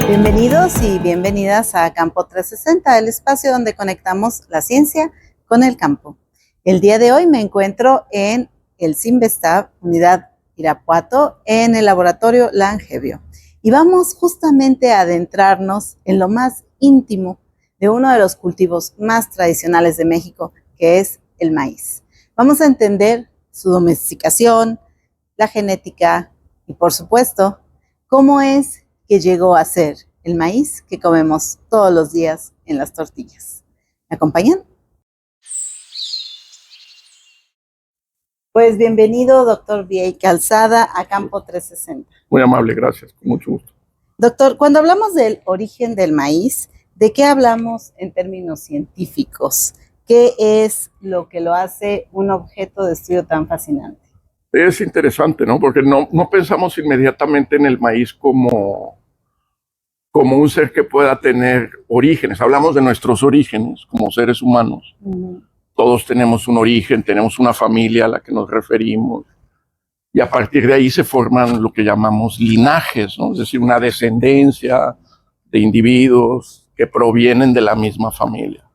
Bienvenidos y bienvenidas a Campo 360, el espacio donde conectamos la ciencia con el campo. El día de hoy me encuentro en el CIMBESTAB, Unidad Irapuato, en el laboratorio Langevio. Y vamos justamente a adentrarnos en lo más íntimo de uno de los cultivos más tradicionales de México, que es el maíz. Vamos a entender su domesticación, la genética y, por supuesto, cómo es que llegó a ser el maíz que comemos todos los días en las tortillas. ¿Me acompañan? Pues bienvenido, doctor Biey Calzada, a Campo 360. Muy amable, gracias, con mucho gusto. Doctor, cuando hablamos del origen del maíz, ¿de qué hablamos en términos científicos? ¿Qué es lo que lo hace un objeto de estudio tan fascinante? Es interesante, ¿no? Porque no pensamos inmediatamente en el maíz como un ser que pueda tener orígenes. Hablamos de nuestros orígenes como seres humanos. Todos tenemos un origen, tenemos una familia a la que nos referimos. Y a partir de ahí se forman lo que llamamos linajes, ¿no? Es decir, una descendencia de individuos que provienen de la misma familia.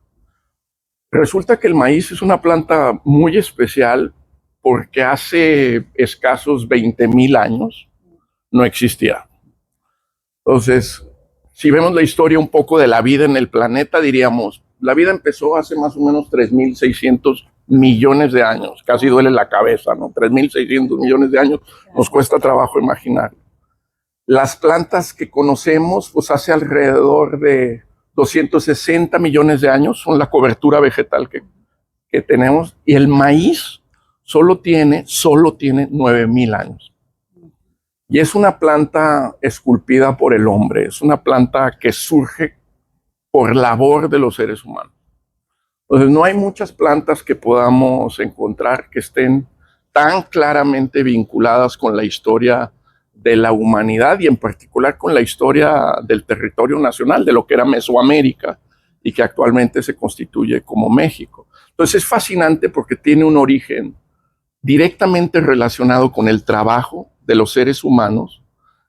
Resulta que el maíz es una planta muy especial porque hace escasos 20,000 años no existía. Entonces, si vemos la historia un poco de la vida en el planeta, diríamos, la vida empezó hace más o menos 3,600 millones de años. Casi duele la cabeza, ¿no? 3,600 millones de años, nos cuesta trabajo imaginar. Las plantas que conocemos, pues hace alrededor de 260 millones de años, son la cobertura vegetal que tenemos, y el maíz solo tiene 9,000 años. Y es una planta esculpida por el hombre, es una planta que surge por labor de los seres humanos. Entonces no hay muchas plantas que podamos encontrar que estén tan claramente vinculadas con la historia de la humanidad y en particular con la historia del territorio nacional, de lo que era Mesoamérica y que actualmente se constituye como México. Entonces es fascinante porque tiene un origen directamente relacionado con el trabajo de los seres humanos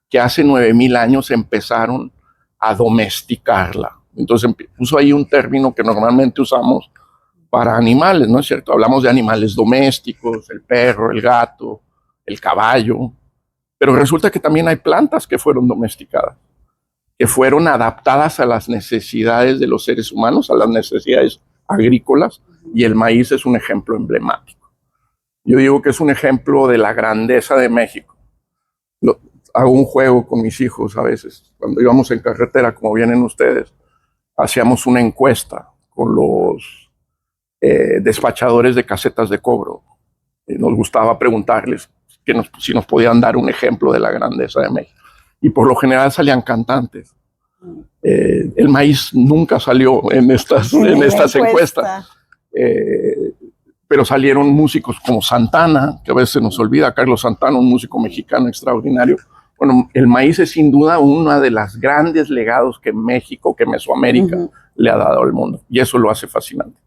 que hace 9,000 años empezaron a domesticarla. Entonces puso ahí un término que normalmente usamos para animales, ¿no es cierto? Hablamos de animales domésticos, el perro, el gato, el caballo, pero resulta que también hay plantas que fueron domesticadas, que fueron adaptadas a las necesidades de los seres humanos, a las necesidades agrícolas, y el maíz es un ejemplo emblemático. Yo digo que es un ejemplo de la grandeza de México. Hago un juego con mis hijos a veces. Cuando íbamos en carretera, como vienen ustedes, hacíamos una encuesta con los despachadores de casetas de cobro. Y nos gustaba preguntarles si nos podían dar un ejemplo de la grandeza de México. Y por lo general salían cantantes. El maíz nunca salió en estas encuestas. Pero salieron músicos como Santana, que a veces se nos olvida, Carlos Santana, un músico mexicano extraordinario. Bueno, el maíz es sin duda uno de los grandes legados que México, que Mesoamérica le ha dado al mundo. Y eso lo hace fascinante.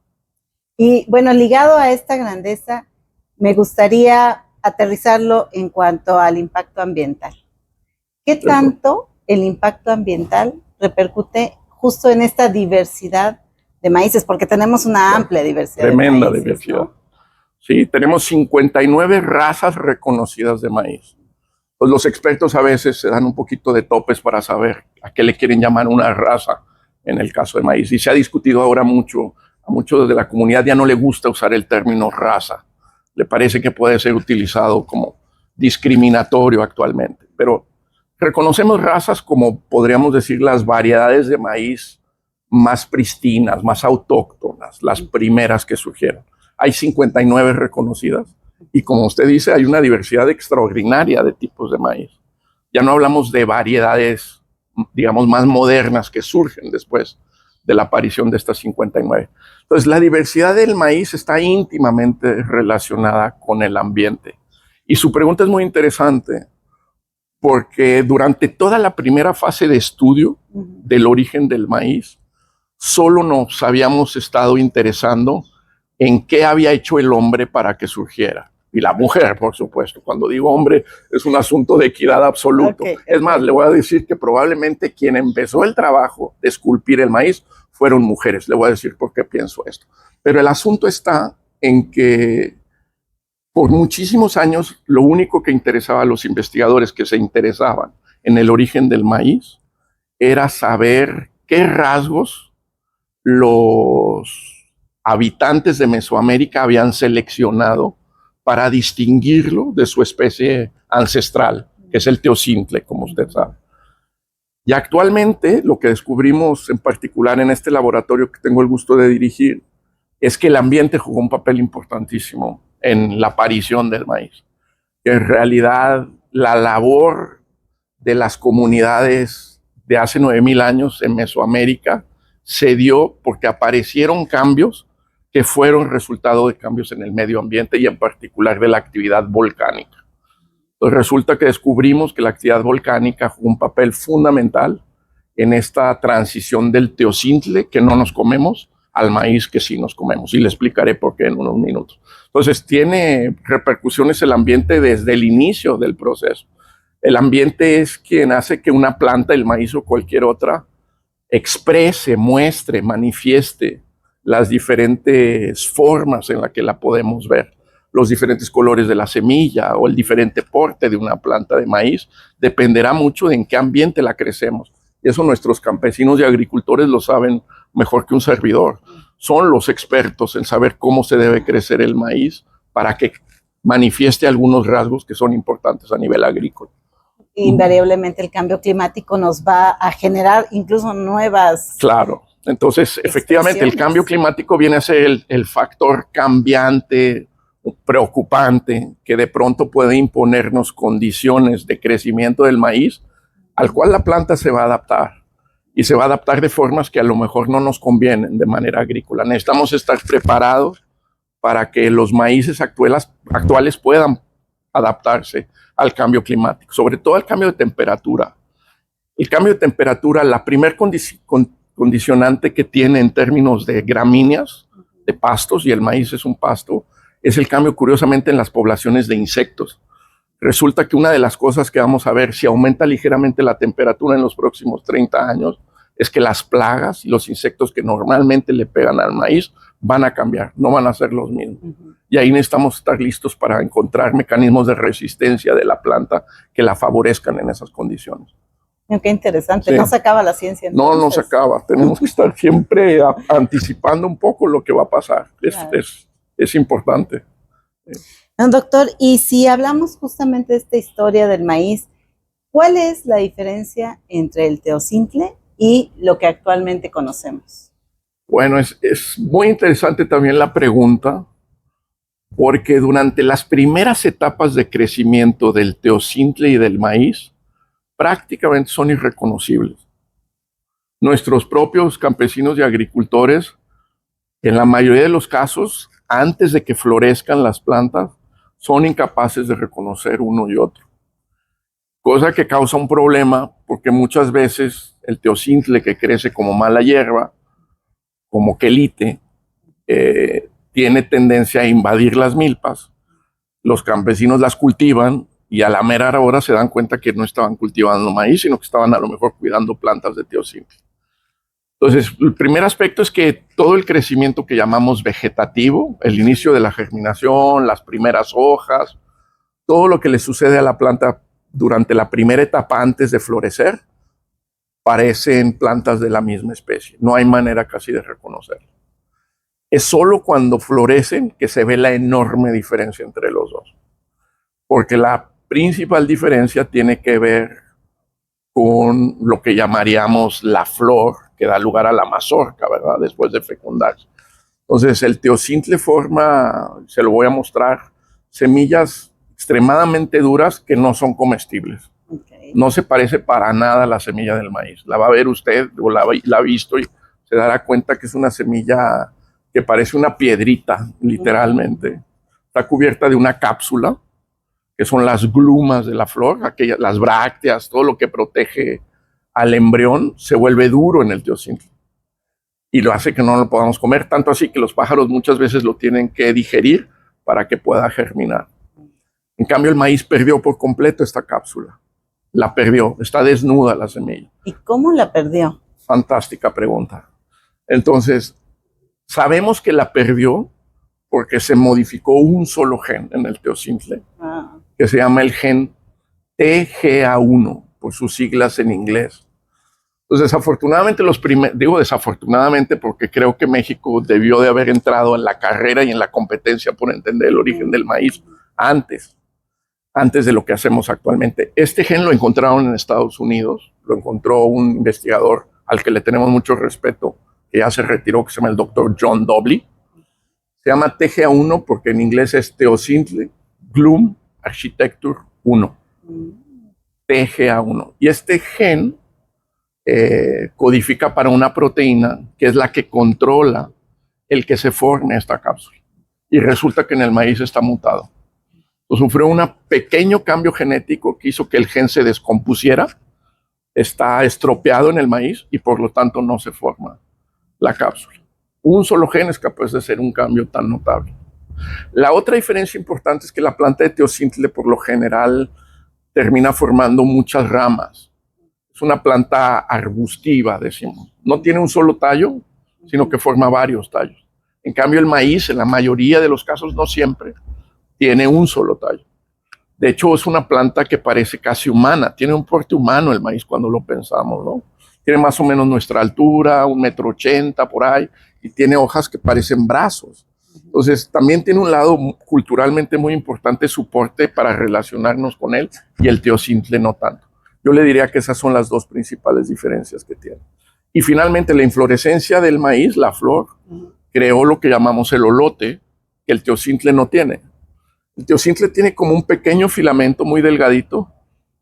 Y bueno, ligado a esta grandeza, me gustaría aterrizarlo en cuanto al impacto ambiental. ¿Qué tanto el impacto ambiental repercute justo en esta diversidad de maíces? Porque tenemos una amplia diversidad. Tremenda de maíces, diversidad. ¿no? Sí, tenemos 59 razas reconocidas de maíz. Pues los expertos a veces se dan un poquito de topes para saber a qué le quieren llamar una raza en el caso de maíz. Y se ha discutido ahora mucho, a muchos de la comunidad ya no le gusta usar el término raza. Le parece que puede ser utilizado como discriminatorio actualmente. Pero reconocemos razas como, podríamos decir, las variedades de maíz más pristinas, más autóctonas, las primeras que surgieron. Hay 59 reconocidas y, como usted dice, hay una diversidad extraordinaria de tipos de maíz. Ya no hablamos de variedades, digamos, más modernas que surgen después de la aparición de estas 59. Entonces, la diversidad del maíz está íntimamente relacionada con el ambiente. Y su pregunta es muy interesante porque durante toda la primera fase de estudio del origen del maíz, solo nos habíamos estado interesando en qué había hecho el hombre para que surgiera. y la mujer, por supuesto. Cuando digo hombre, es un asunto de equidad absoluto. Es más, le voy a decir que probablemente quien empezó el trabajo de esculpir el maíz fueron mujeres. Le voy a decir por qué pienso esto. Pero el asunto está en que por muchísimos años lo único que interesaba a los investigadores que se interesaban en el origen del maíz era saber qué rasgos los habitantes de Mesoamérica habían seleccionado para distinguirlo de su especie ancestral, que es el teocintle, como usted sabe. Y actualmente lo que descubrimos en particular en este laboratorio que tengo el gusto de dirigir es que el ambiente jugó un papel importantísimo en la aparición del maíz. En realidad, la labor de las comunidades de hace 9,000 años en Mesoamérica se dio porque aparecieron cambios que fueron resultado de cambios en el medio ambiente y en particular de la actividad volcánica. Entonces resulta que descubrimos que la actividad volcánica jugó un papel fundamental en esta transición del teocintle que no nos comemos al maíz que sí nos comemos. Y le explicaré por qué en unos minutos. Entonces tiene repercusiones el ambiente desde el inicio del proceso. El ambiente es quien hace que una planta, el maíz o cualquier otra, exprese, muestre, manifieste las diferentes formas en las que la podemos ver. Los diferentes colores de la semilla o el diferente porte de una planta de maíz dependerá mucho de en qué ambiente la crecemos. Y eso nuestros campesinos y agricultores lo saben mejor que un servidor. Son los expertos en saber cómo se debe crecer el maíz para que manifieste algunos rasgos que son importantes a nivel agrícola. Invariablemente el cambio climático nos va a generar incluso nuevas... Claro. Entonces, efectivamente, el cambio climático viene a ser el factor cambiante, preocupante, que de pronto puede imponernos condiciones de crecimiento del maíz, al cual la planta se va a adaptar. Y se va a adaptar de formas que a lo mejor no nos convienen de manera agrícola. Necesitamos estar preparados para que los maíces actuales puedan adaptarse al cambio climático, sobre todo al cambio de temperatura. El cambio de temperatura, la primer condicionante que tiene en términos de gramíneas, de pastos, y el maíz es un pasto, es el cambio curiosamente en las poblaciones de insectos. Resulta que una de las cosas que vamos a ver si aumenta ligeramente la temperatura en los próximos 30 años es que las plagas y los insectos que normalmente le pegan al maíz van a cambiar, no van a ser los mismos. Y ahí necesitamos estar listos para encontrar mecanismos de resistencia de la planta que la favorezcan en esas condiciones. Qué interesante, sí. No se acaba la ciencia. Entonces. No se acaba, tenemos que estar siempre anticipando un poco lo que va a pasar, claro. Es importante. Doctor, y si hablamos justamente de esta historia del maíz, ¿cuál es la diferencia entre el teocintle y lo que actualmente conocemos? Bueno, es muy interesante también la pregunta, porque durante las primeras etapas de crecimiento del teocintle y del maíz, prácticamente son irreconocibles. Nuestros propios campesinos y agricultores, en la mayoría de los casos, antes de que florezcan las plantas, son incapaces de reconocer uno y otro. Cosa que causa un problema porque muchas veces el teocintle que crece como mala hierba, como quelite, tiene tendencia a invadir las milpas. Los campesinos las cultivan y a la mera hora se dan cuenta que no estaban cultivando maíz, sino que estaban a lo mejor cuidando plantas de teocintle. Entonces, el primer aspecto es que todo el crecimiento que llamamos vegetativo, el inicio de la germinación, las primeras hojas, todo lo que le sucede a la planta durante la primera etapa antes de florecer, parecen plantas de la misma especie. No hay manera casi de reconocerlo. Es solo cuando florecen que se ve la enorme diferencia entre los dos. Porque la principal diferencia tiene que ver con lo que llamaríamos la flor, que da lugar a la mazorca, ¿verdad? Después de fecundarse. Entonces, el teocintle forma, se lo voy a mostrar, semillas extremadamente duras que no son comestibles. Okay. No se parece para nada a la semilla del maíz. La va a ver usted, o la ha visto, y se dará cuenta que es una semilla que parece una piedrita, literalmente. Está cubierta de una cápsula, que son las glumas de la flor, las brácteas, todo lo que protege al embrión, se vuelve duro en el teocintle. Y lo hace que no lo podamos comer, tanto así que los pájaros muchas veces lo tienen que digerir para que pueda germinar. En cambio, el maíz perdió por completo esta cápsula. La perdió, está desnuda la semilla. ¿Y cómo la perdió? Fantástica pregunta. Entonces, sabemos que la perdió porque se modificó un solo gen en el teocintle, que se llama el gen TGA1, por sus siglas en inglés. Entonces, desafortunadamente, digo desafortunadamente porque creo que México debió de haber entrado en la carrera y en la competencia por entender el origen del maíz antes de lo que hacemos actualmente. Este gen lo encontraron en Estados Unidos, lo encontró un investigador al que le tenemos mucho respeto, que ya se retiró, que se llama el doctor John Dobley. Se llama TGA1 porque en inglés es Teocintle Gloom Architecture 1. TGA1. Y este gen codifica para una proteína que es la que controla el que se forme esta cápsula. Y resulta que en el maíz está mutado. Sufrió un pequeño cambio genético que hizo que el gen se descompusiera, está estropeado en el maíz y por lo tanto no se forma la cápsula. Un solo gen es capaz de hacer un cambio tan notable. La otra diferencia importante es que la planta de teocintle por lo general termina formando muchas ramas. Es una planta arbustiva, decimos. No tiene un solo tallo, sino que forma varios tallos. En cambio, el maíz, en la mayoría de los casos, no siempre, tiene un solo tallo. De hecho, es una planta que parece casi humana. Tiene un porte humano el maíz cuando lo pensamos, ¿no? Tiene más o menos nuestra altura, 1,80 m por ahí, y tiene hojas que parecen brazos. Entonces, también tiene un lado culturalmente muy importante su porte para relacionarnos con él, y el teocintle no tanto. Yo le diría que esas son las dos principales diferencias que tiene. Y finalmente, la inflorescencia del maíz, la flor, creó lo que llamamos el olote, que el teocintle no tiene. El teocintle tiene como un pequeño filamento muy delgadito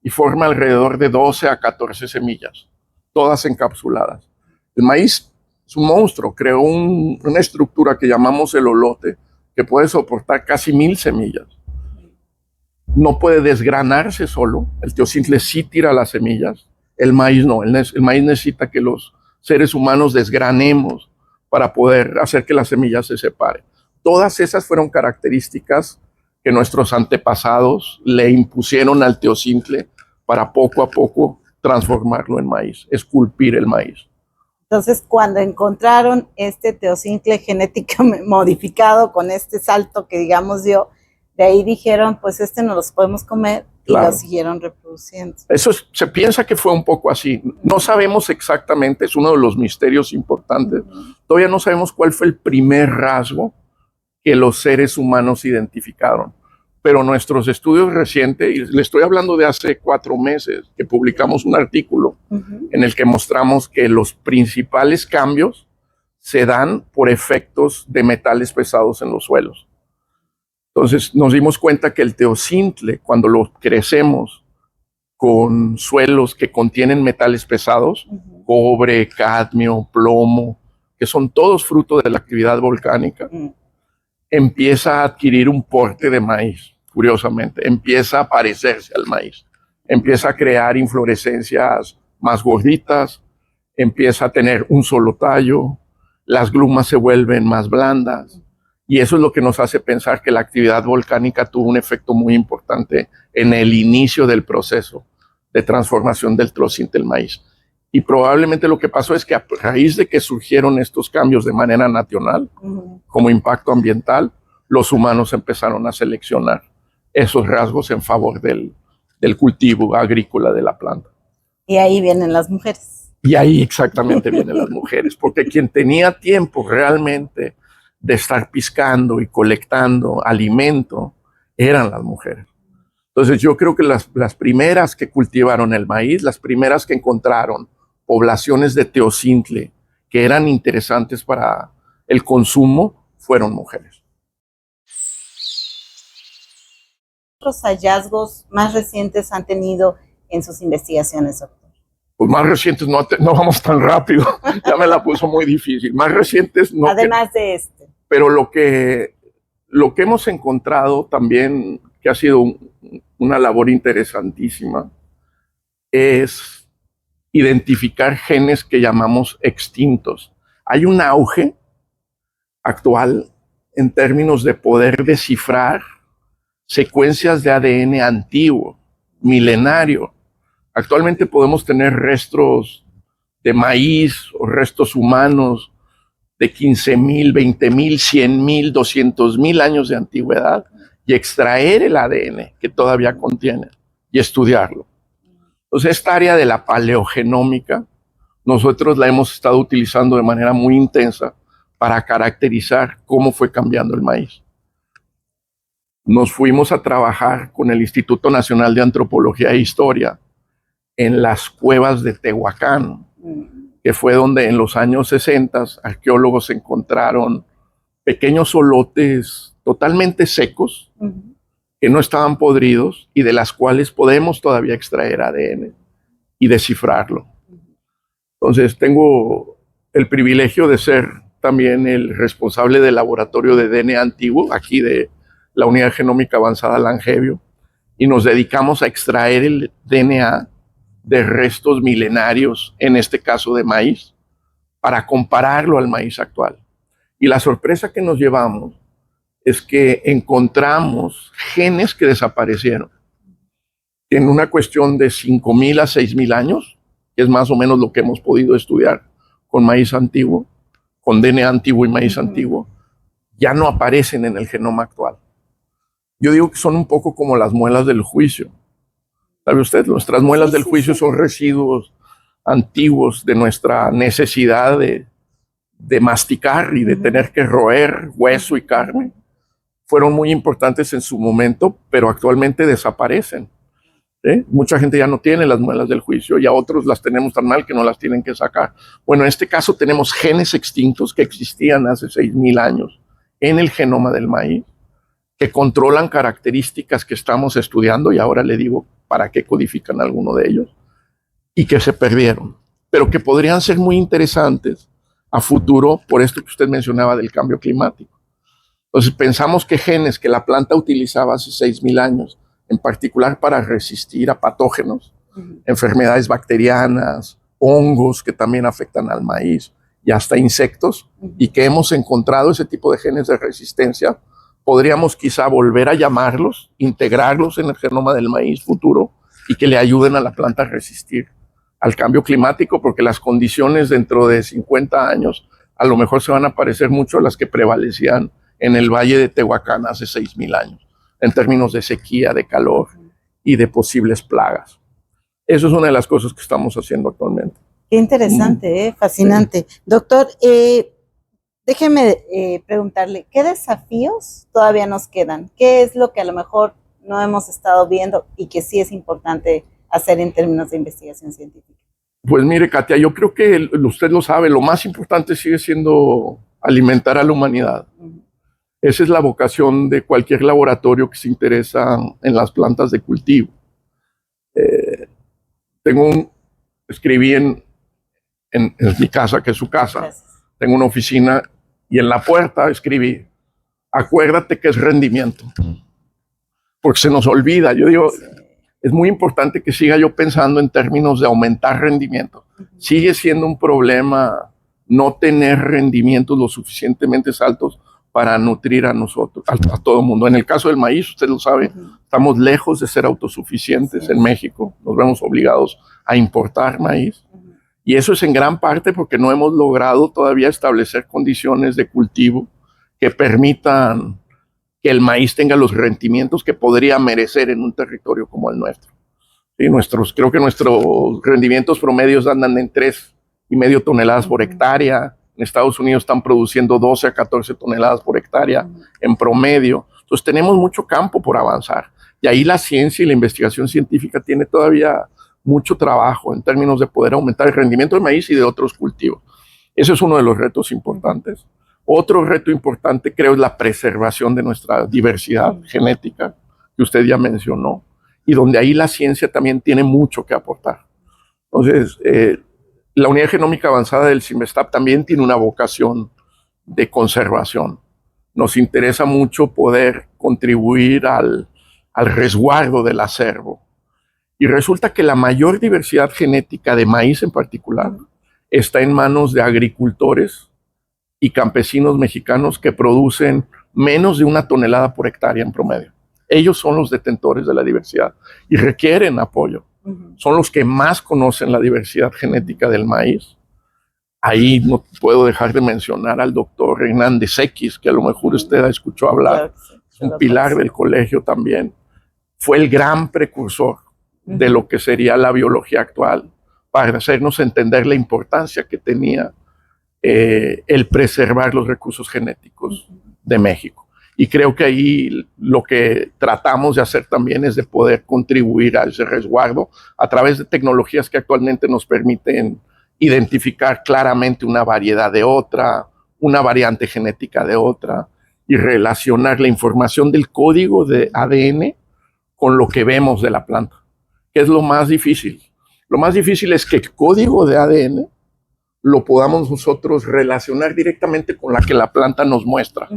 y forma alrededor de 12 a 14 semillas, todas encapsuladas. El maíz es un monstruo, creó una estructura que llamamos el olote, que puede soportar casi 1000 semillas. No puede desgranarse solo, el teocintle sí tira las semillas, el maíz no, el maíz necesita que los seres humanos desgranemos para poder hacer que las semillas se separen. Todas esas fueron características que nuestros antepasados le impusieron al teocintle para poco a poco transformarlo en maíz, esculpir el maíz. Entonces, cuando encontraron este teocintle genéticamente modificado con este salto que digamos dio, de ahí dijeron, pues no los podemos comer, y claro, lo siguieron reproduciendo. Eso se piensa que fue un poco así. No sabemos exactamente, es uno de los misterios importantes. Todavía no sabemos cuál fue el primer rasgo que los seres humanos identificaron. Pero nuestros estudios recientes, y le estoy hablando de hace 4 meses, que publicamos un artículo en el que mostramos que los principales cambios se dan por efectos de metales pesados en los suelos. Entonces nos dimos cuenta que el teocintle, cuando lo crecemos con suelos que contienen metales pesados, cobre, cadmio, plomo, que son todos fruto de la actividad volcánica, empieza a adquirir un porte de maíz. Curiosamente, empieza a parecerse al maíz, empieza a crear inflorescencias más gorditas, empieza a tener un solo tallo, las glumas se vuelven más blandas, y eso es lo que nos hace pensar que la actividad volcánica tuvo un efecto muy importante en el inicio del proceso de transformación del teocintle del maíz. Y probablemente lo que pasó es que a raíz de que surgieron estos cambios de manera natural, como impacto ambiental, los humanos empezaron a seleccionar esos rasgos en favor del cultivo agrícola de la planta. Y ahí vienen las mujeres. Y ahí exactamente vienen las mujeres, porque quien tenía tiempo realmente de estar piscando y colectando alimento eran las mujeres. Entonces yo creo que las primeras que cultivaron el maíz, las primeras que encontraron poblaciones de teocintle que eran interesantes para el consumo, fueron mujeres. ¿Otros hallazgos más recientes han tenido en sus investigaciones, doctor? Pues más recientes no vamos tan rápido, ya me la puso muy difícil. Más recientes no. Además de este. Pero lo que hemos encontrado también, que ha sido una labor interesantísima, es identificar genes que llamamos extintos. Hay un auge actual en términos de poder descifrar secuencias de ADN antiguo, milenario. Actualmente podemos tener restos de maíz o restos humanos de 15,000, 20,000, 100,000, 200,000 años de antigüedad y extraer el ADN que todavía contiene y estudiarlo. Entonces, esta área de la paleogenómica, nosotros la hemos estado utilizando de manera muy intensa para caracterizar cómo fue cambiando el maíz. Nos fuimos a trabajar con el Instituto Nacional de Antropología e Historia en las cuevas de Tehuacán, que fue donde en los años 60 arqueólogos encontraron pequeños solotes totalmente secos, que no estaban podridos y de las cuales podemos todavía extraer ADN y descifrarlo. Entonces tengo el privilegio de ser también el responsable del laboratorio de DNA antiguo, aquí de la Unidad Genómica Avanzada Langevio, y nos dedicamos a extraer el DNA de restos milenarios, en este caso de maíz, para compararlo al maíz actual. Y la sorpresa que nos llevamos es que encontramos genes que desaparecieron en una cuestión de 5,000 a 6,000 años, que es más o menos lo que hemos podido estudiar con maíz antiguo, con DNA antiguo y maíz antiguo, ya no aparecen en el genoma actual. Yo digo que son un poco como las muelas del juicio. ¿Sabe usted? Nuestras muelas del juicio son residuos antiguos de nuestra necesidad de masticar y de tener que roer hueso y carne. Fueron muy importantes en su momento, pero actualmente desaparecen. Mucha gente ya no tiene las muelas del juicio y a otros las tenemos tan mal que no las tienen que sacar. Bueno, en este caso tenemos genes extintos que existían hace 6,000 años en el genoma del maíz, que controlan características que estamos estudiando, y ahora le digo para qué codifican alguno de ellos, y que se perdieron, pero que podrían ser muy interesantes a futuro por esto que usted mencionaba del cambio climático. Entonces pensamos que genes que la planta utilizaba hace 6,000 años, en particular para resistir a patógenos, enfermedades bacterianas, hongos que también afectan al maíz y hasta insectos, y que hemos encontrado ese tipo de genes de resistencia, podríamos quizá volver a llamarlos, integrarlos en el genoma del maíz futuro y que le ayuden a la planta a resistir al cambio climático, porque las condiciones dentro de 50 años a lo mejor se van a parecer mucho a las que prevalecían en el Valle de Tehuacán hace 6,000 años, en términos de sequía, de calor y de posibles plagas. Eso es una de las cosas que estamos haciendo actualmente. Qué interesante, fascinante. Sí. Doctor, déjeme preguntarle, ¿qué desafíos todavía nos quedan? ¿Qué es lo que a lo mejor no hemos estado viendo y que sí es importante hacer en términos de investigación científica? Pues mire, Katia, yo creo que usted lo sabe, lo más importante sigue siendo alimentar a la humanidad. Esa es la vocación de cualquier laboratorio que se interesa en las plantas de cultivo. Escribí en mi casa, que es su casa. Gracias. Tengo una oficina y en la puerta escribí, acuérdate que es rendimiento. Porque se nos olvida. Yo digo, es muy importante que siga yo pensando en términos de aumentar rendimiento. Sigue siendo un problema no tener rendimientos lo suficientemente altos para nutrir a nosotros, a todo el mundo. En el caso del maíz, usted lo sabe, estamos lejos de ser autosuficientes en México. Nos vemos obligados a importar maíz. Y eso es en gran parte porque no hemos logrado todavía establecer condiciones de cultivo que permitan que el maíz tenga los rendimientos que podría merecer en un territorio como el nuestro. Sí, creo que nuestros rendimientos promedios andan en 3,5 toneladas por hectárea. En Estados Unidos están produciendo 12 a 14 toneladas por hectárea en promedio. Entonces tenemos mucho campo por avanzar. Y ahí la ciencia y la investigación científica tiene todavía mucho trabajo en términos de poder aumentar el rendimiento del maíz y de otros cultivos. Ese es uno de los retos importantes. Otro reto importante, creo, es la preservación de nuestra diversidad genética, que usted ya mencionó, y donde ahí la ciencia también tiene mucho que aportar. Entonces, la Unidad Genómica Avanzada del CIMBESTAB también tiene una vocación de conservación. Nos interesa mucho poder contribuir al resguardo del acervo. Y resulta que la mayor diversidad genética de maíz en particular está en manos de agricultores y campesinos mexicanos que producen menos de 1 tonelada por hectárea en promedio. Ellos son los detentores de la diversidad y requieren apoyo. Son los que más conocen la diversidad genética del maíz. Ahí no puedo dejar de mencionar al doctor Hernández X, que a lo mejor usted escuchó hablar. Es un pilar del colegio también. Fue el gran precursor de lo que sería la biología actual, para hacernos entender la importancia que tenía el preservar los recursos genéticos de México. Y creo que ahí lo que tratamos de hacer también es de poder contribuir a ese resguardo a través de tecnologías que actualmente nos permiten identificar claramente una variedad de otra, una variante genética de otra, y relacionar la información del código de ADN con lo que vemos de la planta, que es lo más difícil. Lo más difícil es que el código de ADN lo podamos nosotros relacionar directamente con la que la planta nos muestra.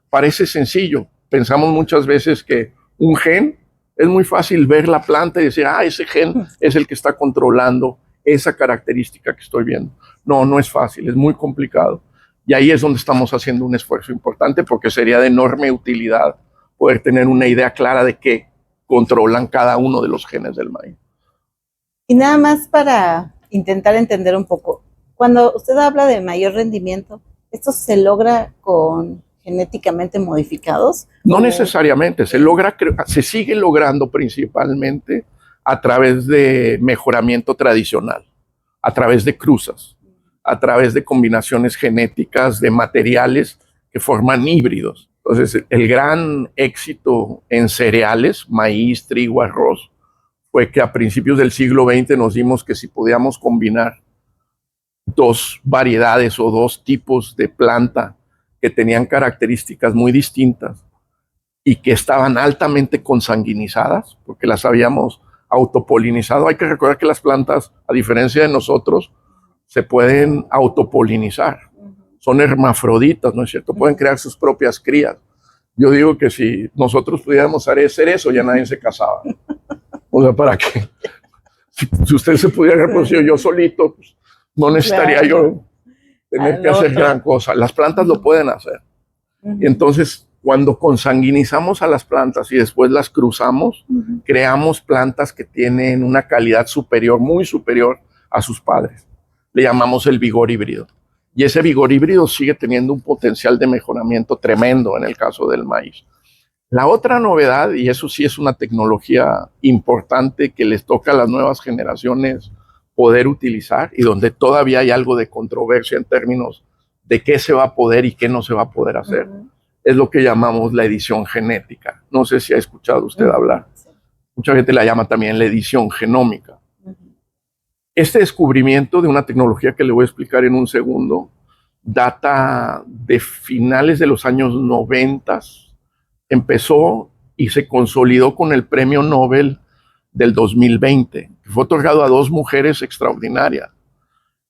Parece sencillo. Pensamos muchas veces que un gen, es muy fácil ver la planta y decir, ese gen es el que está controlando esa característica que estoy viendo. No, no es fácil, es muy complicado. Y ahí es donde estamos haciendo un esfuerzo importante, porque sería de enorme utilidad poder tener una idea clara de qué controlan cada uno de los genes del maíz. Y nada más para intentar entender un poco, cuando usted habla de mayor rendimiento, ¿esto se logra con genéticamente modificados? No necesariamente, se sigue logrando principalmente a través de mejoramiento tradicional, a través de cruzas, a través de combinaciones genéticas de materiales que forman híbridos. Entonces, el gran éxito en cereales, maíz, trigo, arroz, fue que a principios del siglo XX nos dimos que si podíamos combinar dos variedades o dos tipos de planta que tenían características muy distintas y que estaban altamente consanguinizadas, porque las habíamos autopolinizado. Hay que recordar que las plantas, a diferencia de nosotros, se pueden autopolinizar. Son hermafroditas, ¿no es cierto? Pueden crear sus propias crías. Yo digo que si nosotros pudiéramos hacer eso, ya nadie se casaba. O sea, ¿para qué? Si usted se pudiera reproducir yo solito, pues, no necesitaría yo tener que hacer gran cosa. Las plantas lo pueden hacer. Y entonces, cuando consanguinizamos a las plantas y después las cruzamos, creamos plantas que tienen una calidad superior, muy superior a sus padres. Le llamamos el vigor híbrido. Y ese vigor híbrido sigue teniendo un potencial de mejoramiento tremendo en el caso del maíz. La otra novedad, y eso sí es una tecnología importante que les toca a las nuevas generaciones poder utilizar y donde todavía hay algo de controversia en términos de qué se va a poder y qué no se va a poder hacer, es lo que llamamos la edición genética. No sé si ha escuchado usted hablar. Mucha gente la llama también la edición genómica. Este descubrimiento de una tecnología que le voy a explicar en un segundo data de finales de los años 90. Empezó y se consolidó con el premio Nobel del 2020, que fue otorgado a dos mujeres extraordinarias,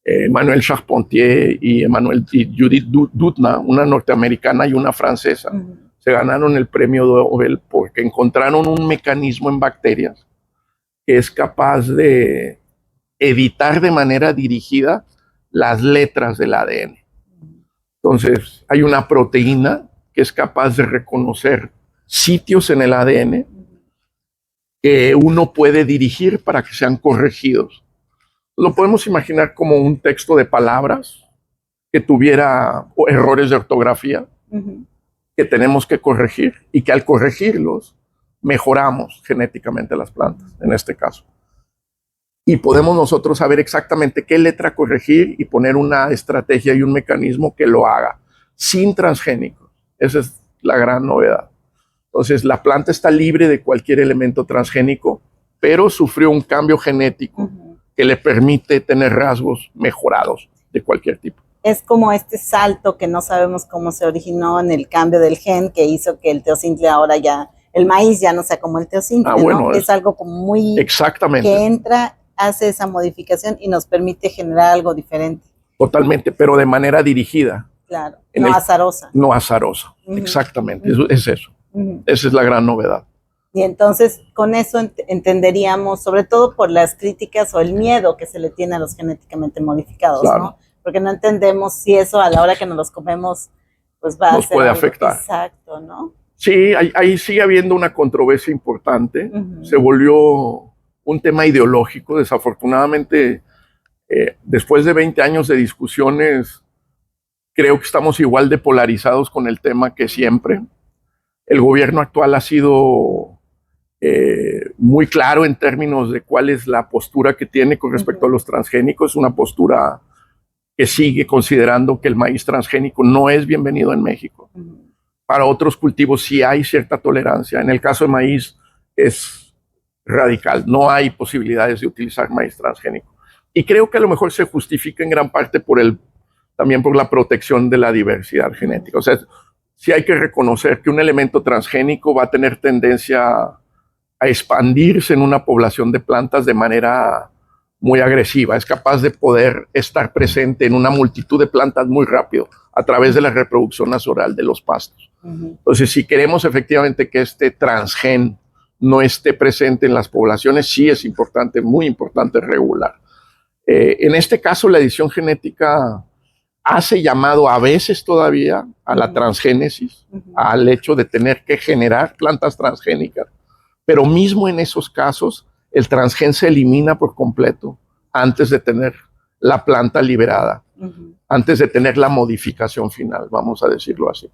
Emmanuelle Charpentier y Judith Doudna, una norteamericana y una francesa. Se ganaron el premio Nobel porque encontraron un mecanismo en bacterias que es capaz de editar de manera dirigida las letras del ADN. Entonces, hay una proteína que es capaz de reconocer sitios en el ADN que uno puede dirigir para que sean corregidos. Lo podemos imaginar como un texto de palabras que tuviera errores de ortografía que tenemos que corregir y que al corregirlos mejoramos genéticamente las plantas, en este caso. Y podemos nosotros saber exactamente qué letra corregir y poner una estrategia y un mecanismo que lo haga sin transgénicos. Esa es la gran novedad. Entonces, la planta está libre de cualquier elemento transgénico, pero sufrió un cambio genético que le permite tener rasgos mejorados de cualquier tipo. Es como este salto que no sabemos cómo se originó en el cambio del gen que hizo que el teocintle ahora ya, el maíz ya no sea como el teocintle, bueno, ¿no? Es algo como muy... Exactamente. Que entra, hace esa modificación y nos permite generar algo diferente. Totalmente, pero de manera dirigida. Claro, no azarosa. No azarosa, exactamente, es eso. Esa es la gran novedad. Y entonces con eso entenderíamos, sobre todo por las críticas o el miedo que se le tiene a los genéticamente modificados, claro, ¿no? Porque no entendemos si eso a la hora que nos los comemos, pues va a ser puede algo, afectar. Exacto, ¿no? Sí, ahí sigue habiendo una controversia importante. Se volvió un tema ideológico. Desafortunadamente, después de 20 años de discusiones, creo que estamos igual de polarizados con el tema que siempre. El gobierno actual ha sido muy claro en términos de cuál es la postura que tiene con respecto a los transgénicos. Una postura que sigue considerando que el maíz transgénico no es bienvenido en México. Para otros cultivos sí hay cierta tolerancia. En el caso de maíz es radical. No hay posibilidades de utilizar maíz transgénico. Y creo que a lo mejor se justifica en gran parte también por la protección de la diversidad genética. O sea, sí hay que reconocer que un elemento transgénico va a tener tendencia a expandirse en una población de plantas de manera muy agresiva. Es capaz de poder estar presente en una multitud de plantas muy rápido a través de la reproducción natural de los pastos. Entonces, si queremos efectivamente que este transgen no esté presente en las poblaciones, sí es importante, muy importante regular. En este caso, la edición genética hace llamado a veces todavía a la transgénesis, al hecho de tener que generar plantas transgénicas, pero mismo en esos casos, el transgen se elimina por completo antes de tener la planta liberada, antes de tener la modificación final, vamos a decirlo así.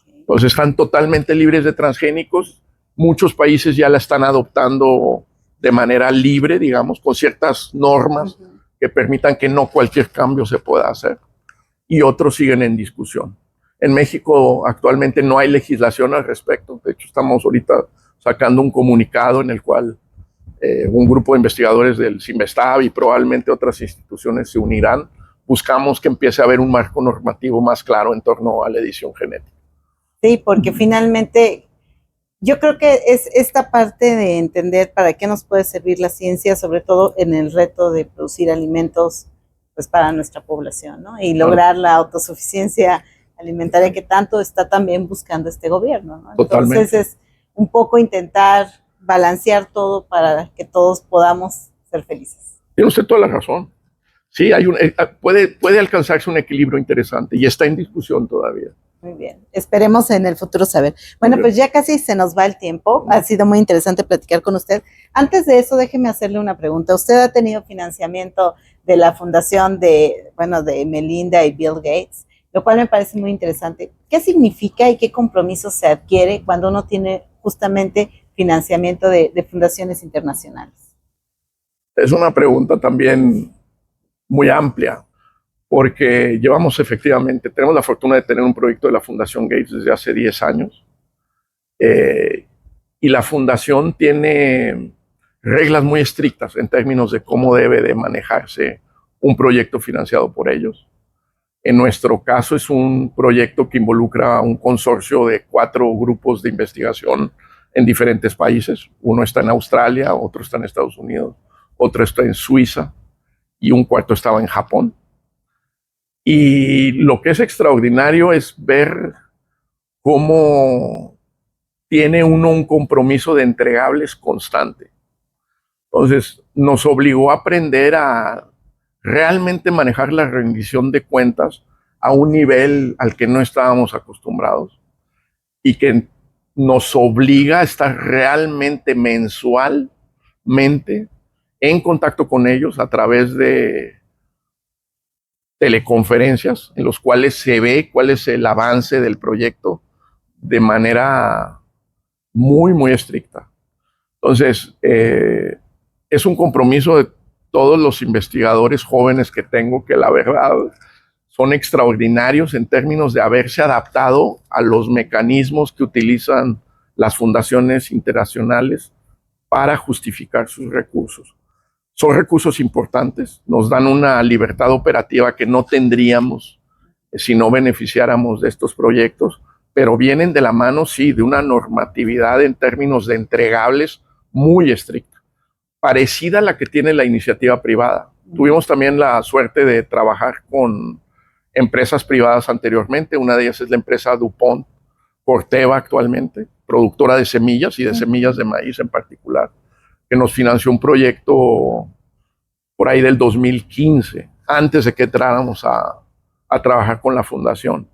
Entonces están totalmente libres de transgénicos. Muchos países ya la están adoptando de manera libre, digamos, con ciertas normas que permitan que no cualquier cambio se pueda hacer. Y otros siguen en discusión. En México actualmente no hay legislación al respecto. De hecho, estamos ahorita sacando un comunicado en el cual un grupo de investigadores del CINVESTAB y probablemente otras instituciones se unirán. Buscamos que empiece a haber un marco normativo más claro en torno a la edición genética. Sí, porque finalmente yo creo que es esta parte de entender para qué nos puede servir la ciencia, sobre todo en el reto de producir alimentos pues para nuestra población, ¿no? Y lograr la autosuficiencia alimentaria que tanto está también buscando este gobierno, ¿no? Totalmente. Entonces es un poco intentar balancear todo para que todos podamos ser felices. Tiene usted toda la razón. Sí, puede alcanzarse un equilibrio interesante y está en discusión todavía. Muy bien, esperemos en el futuro saber. Bueno, pues ya casi se nos va el tiempo. Ha sido muy interesante platicar con usted. Antes de eso, déjeme hacerle una pregunta. ¿Usted ha tenido financiamiento de la fundación de Melinda y Bill Gates? Lo cual me parece muy interesante. ¿Qué significa y qué compromiso se adquiere cuando uno tiene justamente financiamiento de fundaciones internacionales? Es una pregunta también muy amplia, porque tenemos la fortuna de tener un proyecto de la Fundación Gates desde hace 10 años. Y la fundación tiene reglas muy estrictas en términos de cómo debe de manejarse un proyecto financiado por ellos. En nuestro caso es un proyecto que involucra a un consorcio de 4 grupos de investigación en diferentes países. Uno está en Australia, otro está en Estados Unidos, otro está en Suiza y un cuarto estaba en Japón. Y lo que es extraordinario es ver cómo tiene uno un compromiso de entregables constante. Entonces, nos obligó a aprender a realmente manejar la rendición de cuentas a un nivel al que no estábamos acostumbrados y que nos obliga a estar realmente mensualmente en contacto con ellos a través de teleconferencias en los cuales se ve cuál es el avance del proyecto de manera muy, muy estricta. Entonces, es un compromiso de todos los investigadores jóvenes que tengo, que la verdad son extraordinarios en términos de haberse adaptado a los mecanismos que utilizan las fundaciones internacionales para justificar sus recursos. Son recursos importantes, nos dan una libertad operativa que no tendríamos si no beneficiáramos de estos proyectos, pero vienen de la mano, sí, de una normatividad en términos de entregables muy estricta, parecida a la que tiene la iniciativa privada. Tuvimos también la suerte de trabajar con empresas privadas anteriormente. Una de ellas es la empresa DuPont, Corteva actualmente, productora de semillas y de semillas de maíz en particular, que nos financió un proyecto por ahí del 2015, antes de que entráramos a trabajar con la fundación.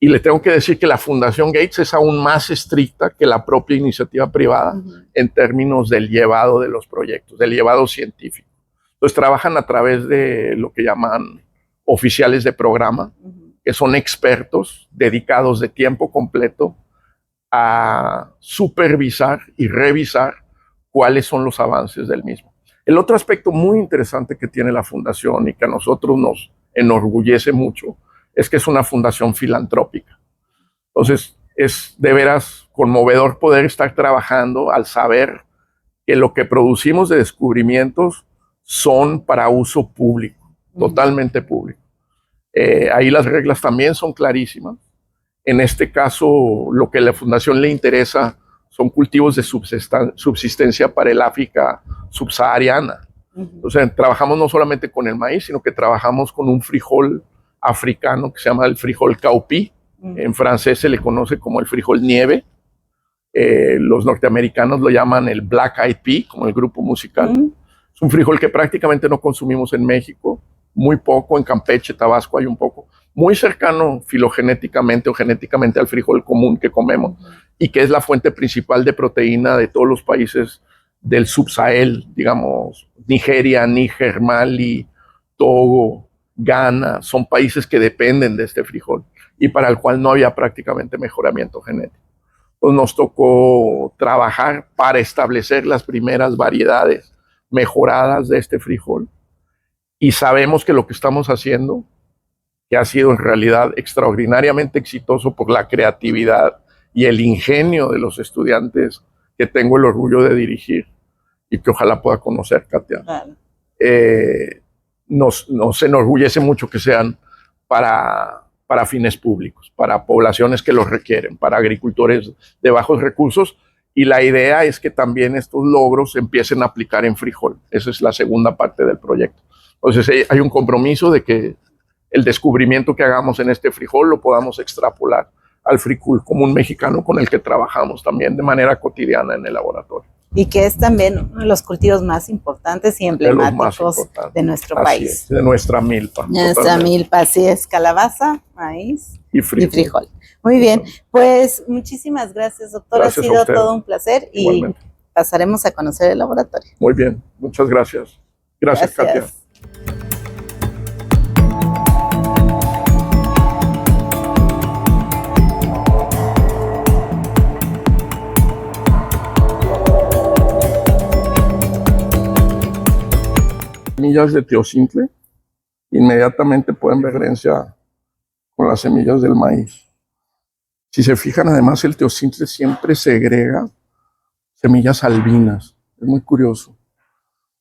Y le tengo que decir que la Fundación Gates es aún más estricta que la propia iniciativa privada en términos del llevado de los proyectos, del llevado científico. Entonces trabajan a través de lo que llaman oficiales de programa, que son expertos dedicados de tiempo completo a supervisar y revisar cuáles son los avances del mismo. El otro aspecto muy interesante que tiene la fundación y que a nosotros nos enorgullece mucho es que es una fundación filantrópica. Entonces, es de veras conmovedor poder estar trabajando al saber que lo que producimos de descubrimientos son para uso público, totalmente público. Ahí las reglas también son clarísimas. En este caso, lo que a la fundación le interesa son cultivos de subsistencia para el África subsahariana. O sea, trabajamos no solamente con el maíz, sino que trabajamos con un frijol africano que se llama el frijol caupi. En francés se le conoce como el frijol nieve. Los norteamericanos lo llaman el Black Eyed Pea, como el grupo musical. Es un frijol que prácticamente no consumimos en México, muy poco, en Campeche, Tabasco hay un poco, muy cercano filogenéticamente o genéticamente al frijol común que comemos y que es la fuente principal de proteína de todos los países del subsahel, digamos, Nigeria, Níger, Mali, Togo, Ghana, son países que dependen de este frijol y para el cual no había prácticamente mejoramiento genético. Entonces nos tocó trabajar para establecer las primeras variedades mejoradas de este frijol y sabemos que lo que estamos haciendo, que ha sido en realidad extraordinariamente exitoso por la creatividad y el ingenio de los estudiantes que tengo el orgullo de dirigir y que ojalá pueda conocer, Katia. Claro. Nos enorgullece mucho que sean para fines públicos, para poblaciones que los requieren, para agricultores de bajos recursos, y la idea es que también estos logros se empiecen a aplicar en frijol. Esa es la segunda parte del proyecto. Entonces hay un compromiso de que el descubrimiento que hagamos en este frijol lo podamos extrapolar al frijol común mexicano con el que trabajamos también de manera cotidiana en el laboratorio. Y que es también uno de los cultivos más importantes y emblemáticos de nuestro país. Es, de nuestra milpa. Nuestra milpa, así es, calabaza, maíz y frijol. Muy bien, pues muchísimas gracias, doctor. Gracias, ha sido todo un placer. Igualmente. Y pasaremos a conocer el laboratorio. Muy bien, muchas gracias. Gracias. Katia. Semillas de teocintle, inmediatamente pueden ver diferencia con las semillas del maíz. Si se fijan, además, el teocintle siempre segrega semillas albinas. Es muy curioso.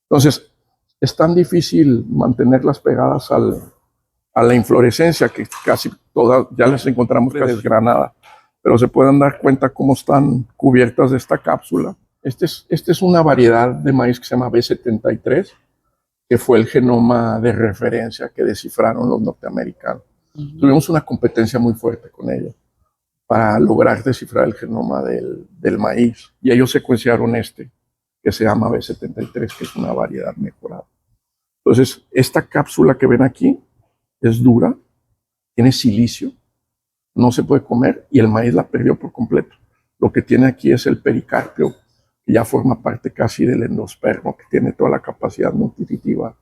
Entonces, es tan difícil mantenerlas pegadas a la inflorescencia que casi todas ya las encontramos casi desgranadas, pero se pueden dar cuenta cómo están cubiertas de esta cápsula. Esta es una variedad de maíz que se llama B73, que fue el genoma de referencia que descifraron los norteamericanos. Tuvimos una competencia muy fuerte con ellos para lograr descifrar el genoma del maíz. Y ellos secuenciaron que se llama B73, que es una variedad mejorada. Entonces, esta cápsula que ven aquí es dura, tiene silicio, no se puede comer y el maíz la perdió por completo. Lo que tiene aquí es el pericarpio, que ya forma parte casi del endospermo, que tiene toda la capacidad nutritiva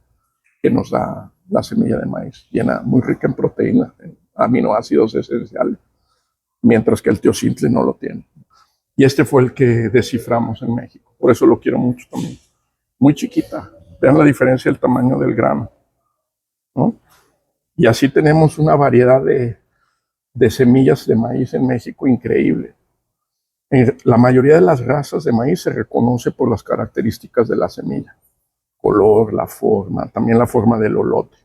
que nos da la semilla de maíz, llena, muy rica en proteínas, en aminoácidos esenciales, mientras que el teocintle no lo tiene. Y este fue el que desciframos en México, por eso lo quiero mucho también. Muy chiquita, vean la diferencia del tamaño del grano, ¿no? Y así tenemos una variedad de semillas de maíz en México increíble. La mayoría de las razas de maíz se reconoce por las características de la semilla, color, la forma, también la forma del olote.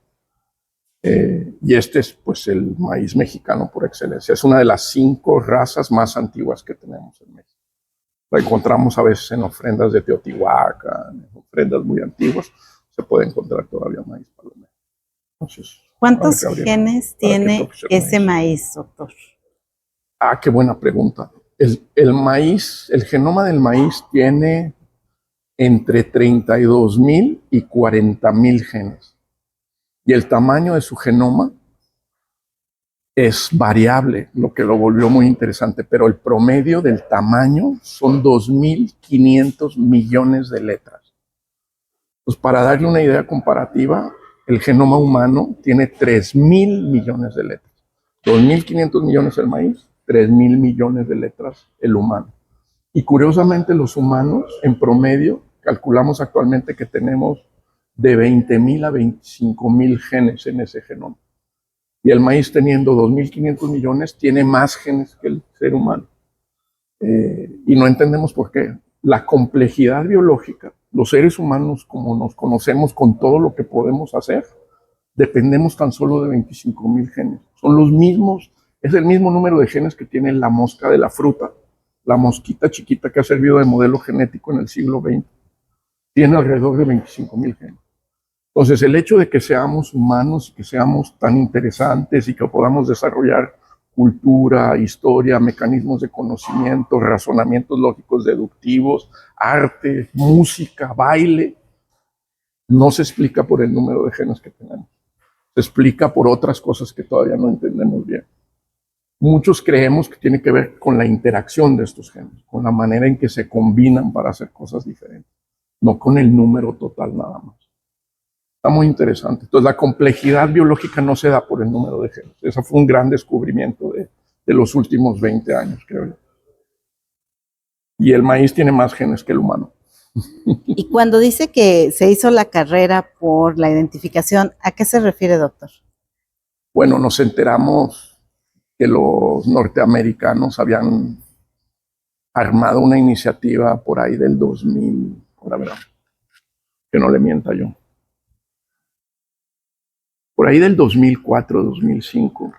Y este es pues el maíz mexicano por excelencia. Es una de las 5 razas más antiguas que tenemos en México. La encontramos a veces en ofrendas de Teotihuacán, en ofrendas muy antiguas. Se puede encontrar todavía maíz palomero. Entonces, ¿cuántos genes tiene ese maíz, doctor? Ah, qué buena pregunta. El maíz, el genoma del maíz tiene entre 32,000 y 40,000 genes. Y el tamaño de su genoma es variable, lo que lo volvió muy interesante, pero el promedio del tamaño son 2.500 millones de letras. Pues para darle una idea comparativa, el genoma humano tiene 3.000 millones de letras. 2.500 millones el maíz, 3.000 millones de letras el humano. Y curiosamente los humanos, en promedio, calculamos actualmente que tenemos de 20.000 a 25.000 genes en ese genoma. Y el maíz, teniendo 2.500 millones, tiene más genes que el ser humano. Y no entendemos por qué. La complejidad biológica, los seres humanos, como nos conocemos con todo lo que podemos hacer, dependemos tan solo de 25.000 genes. Son los mismos, es el mismo número de genes que tiene la mosca de la fruta, la mosquita chiquita que ha servido de modelo genético en el siglo XX. Tiene alrededor de 25.000 genes. Entonces, el hecho de que seamos humanos, que seamos tan interesantes y que podamos desarrollar cultura, historia, mecanismos de conocimiento, razonamientos lógicos deductivos, arte, música, baile, no se explica por el número de genes que tenemos. Se explica por otras cosas que todavía no entendemos bien. Muchos creemos que tiene que ver con la interacción de estos genes, con la manera en que se combinan para hacer cosas diferentes, no con el número total nada más. Está muy interesante. Entonces, la complejidad biológica no se da por el número de genes. Ese fue un gran descubrimiento de los últimos 20 años, creo yo. Y el maíz tiene más genes que el humano. Y cuando dice que se hizo la carrera por la identificación, ¿a qué se refiere, doctor? Bueno, nos enteramos que los norteamericanos habían armado una iniciativa por ahí del 2000, ahora verá, que no le mienta yo. Por ahí del 2004, 2005,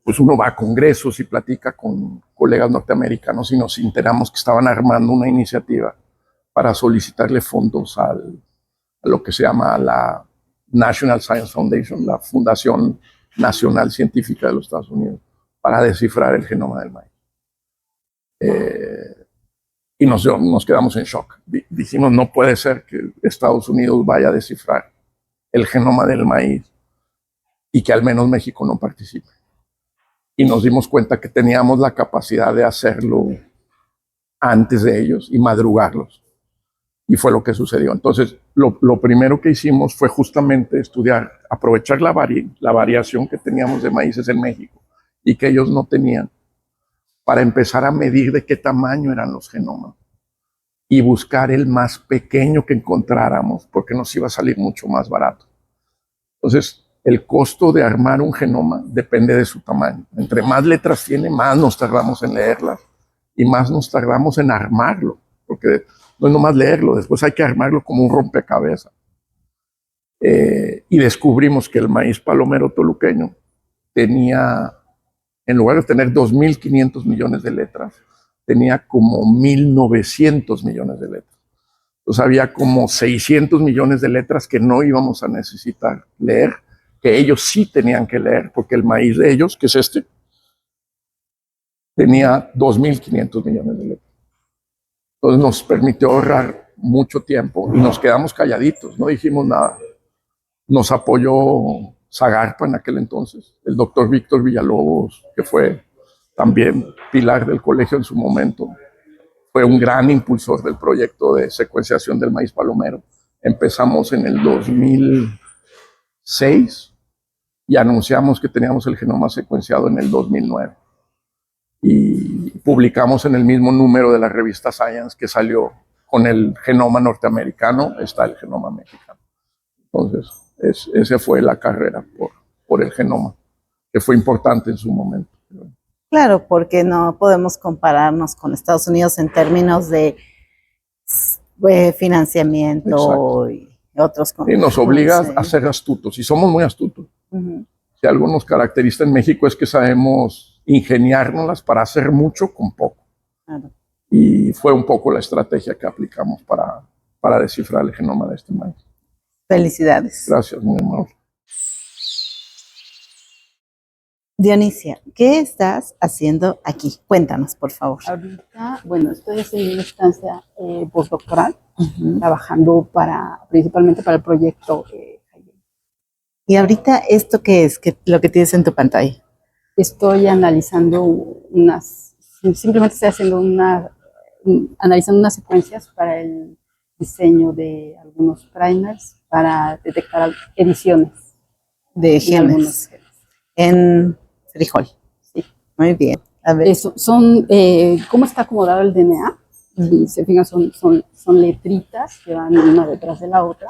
pues uno va a congresos y platica con colegas norteamericanos y nos enteramos que estaban armando una iniciativa para solicitarle fondos a lo que se llama la National Science Foundation, la Fundación Nacional Científica de los Estados Unidos, para descifrar el genoma del maíz. Y nos quedamos en shock. Dijimos, no puede ser que Estados Unidos vaya a descifrar el genoma del maíz y que al menos México no participe. Y nos dimos cuenta que teníamos la capacidad de hacerlo antes de ellos y madrugarlos. Y fue lo que sucedió. Entonces, lo primero que hicimos fue justamente estudiar, aprovechar la variación que teníamos de maíces en México y que ellos no tenían, para empezar a medir de qué tamaño eran los genomas y buscar el más pequeño que encontráramos, porque nos iba a salir mucho más barato. Entonces, el costo de armar un genoma depende de su tamaño. Entre más letras tiene, más nos tardamos en leerlas y más nos tardamos en armarlo, porque no es nomás leerlo, después hay que armarlo como un rompecabezas. Y descubrimos que el maíz palomero toluqueño tenía, en lugar de tener 2.500 millones de letras, tenía como 1.900 millones de letras. Entonces había como 600 millones de letras que no íbamos a necesitar leer, que ellos sí tenían que leer, porque el maíz de ellos, que es este, tenía 2.500 millones de letras. Entonces nos permitió ahorrar mucho tiempo y nos quedamos calladitos, no dijimos nada. Nos apoyó Zagarpa en aquel entonces, el doctor Víctor Villalobos, que fue también pilar del colegio en su momento. Fue un gran impulsor del proyecto de secuenciación del maíz palomero. Empezamos en el 2006 y anunciamos que teníamos el genoma secuenciado en el 2009. Y publicamos en el mismo número de la revista Science que salió con el genoma norteamericano, está el genoma mexicano. Entonces, esa fue la carrera por el genoma, que fue importante en su momento. Claro, porque no podemos compararnos con Estados Unidos en términos de financiamiento. Exacto. Y otros. Y nos obliga a ser astutos, y somos muy astutos. Si algo nos caracteriza en México es que sabemos ingeniárnoslas para hacer mucho con poco. Claro. Y fue un poco la estrategia que aplicamos para descifrar el genoma de este maíz. Felicidades. Gracias, muy amable. Dionisia, ¿qué estás haciendo aquí? Cuéntanos, por favor. Ahorita, bueno, estoy haciendo una estancia postdoctoral, trabajando principalmente para el proyecto. Y ahorita, ¿esto qué es? Lo que tienes en tu pantalla. Estoy analizando simplemente estoy analizando unas secuencias para el diseño de algunos primers para detectar ediciones De en algunos genes. genes. En frijol. Sí. Muy bien. A ver. Eso, ¿cómo está acomodado el DNA? Si se fijan, son letritas que van una detrás de la otra.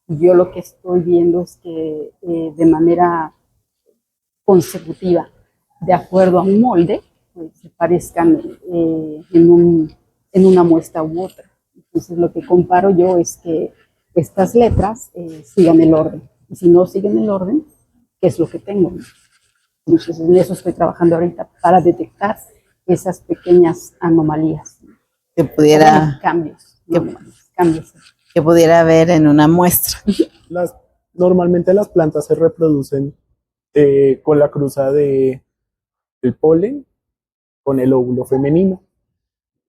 Y yo lo que estoy viendo es que de manera consecutiva, de acuerdo a un molde, pues, se parezcan en una muestra u otra. Entonces, lo que comparo yo es que estas letras sigan el orden. Y si no siguen el orden, ¿qué es lo que tengo? Entonces, en eso estoy trabajando ahorita para detectar esas pequeñas anomalías. Que pudiera, bueno, cambios, no anomalías, cambios. que pudiera haber en una muestra. Normalmente las plantas se reproducen con la cruza del polen con el óvulo femenino.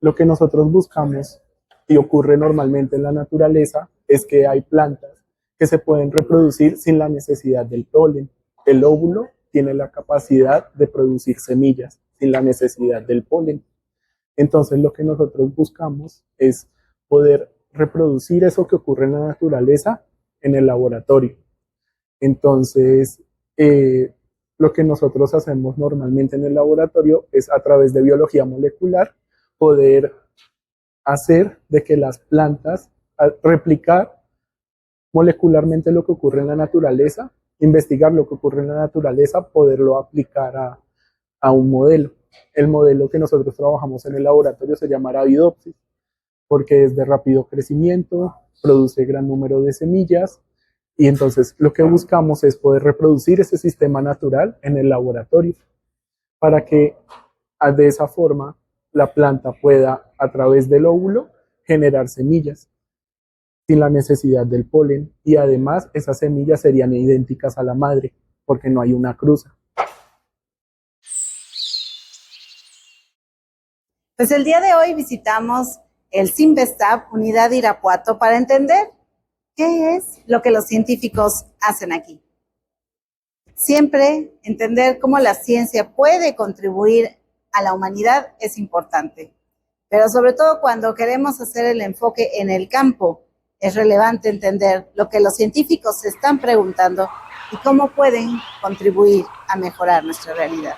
Lo que nosotros buscamos y ocurre normalmente en la naturaleza es que hay plantas que se pueden reproducir sin la necesidad del polen. El óvulo tiene la capacidad de producir semillas sin la necesidad del polen. Entonces lo que nosotros buscamos es poder reproducir eso que ocurre en la naturaleza en el laboratorio. Entonces, lo que nosotros hacemos normalmente en el laboratorio es a través de biología molecular poder hacer de que las plantas, replicar molecularmente lo que ocurre en la naturaleza, investigar lo que ocurre en la naturaleza, poderlo aplicar a un modelo. El modelo que nosotros trabajamos en el laboratorio se llama Arabidopsis, porque es de rápido crecimiento, produce gran número de semillas, y entonces lo que buscamos es poder reproducir ese sistema natural en el laboratorio para que de esa forma la planta pueda, a través del óvulo, generar semillas sin la necesidad del polen, y además esas semillas serían idénticas a la madre porque no hay una cruza. Pues el día de hoy visitamos el Sinvestab Unidad Irapuato para entender qué es lo que los científicos hacen aquí. Siempre entender cómo la ciencia puede contribuir a la humanidad es importante, pero sobre todo cuando queremos hacer el enfoque en el campo, es relevante entender lo que los científicos se están preguntando y cómo pueden contribuir a mejorar nuestra realidad.